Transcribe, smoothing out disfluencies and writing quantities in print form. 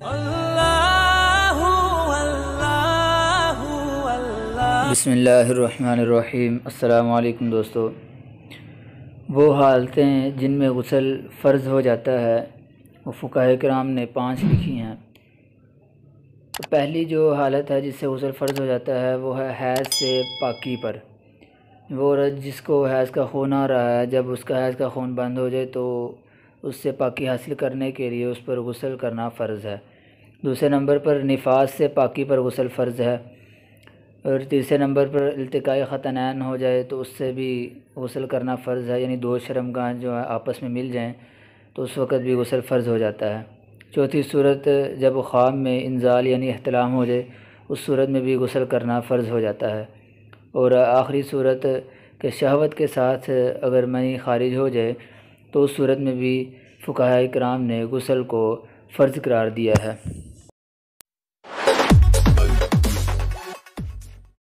بسم اللہ الرحمن الرحیم۔ السلام علیکم دوستو۔ وہ حالتیں جن میں غسل فرض ہو جاتا ہے وہ فقہاء کرام نے 5 لکھی ہیں۔ تو پہلی جو حالت ہے جس سے غسل فرض ہو جاتا ہے وہ ہے حیض سے پاکی پر۔ وہ عورت جس کو حیض کا خون آ رہا ہے، جب اس کا حیض کا خون بند ہو جائے تو اس سے پاکی حاصل کرنے کے لیے اس پر غسل کرنا فرض ہے۔ دوسرے نمبر پر نفاس سے پاکی پر غسل فرض ہے، اور تیسرے نمبر پر التقاء ختانین ہو جائے تو اس سے بھی غسل کرنا فرض ہے، یعنی 2 شرمگاہ جو ہے آپس میں مل جائیں تو اس وقت بھی غسل فرض ہو جاتا ہے۔ چوتھی صورت جب خواب میں انزال یعنی احتلام ہو جائے، اس صورت میں بھی غسل کرنا فرض ہو جاتا ہے۔ اور آخری صورت کہ شہوت کے ساتھ اگر منی خارج ہو جائے تو اس صورت میں بھی فقہاء کرام نے غسل کو فرض قرار دیا ہے۔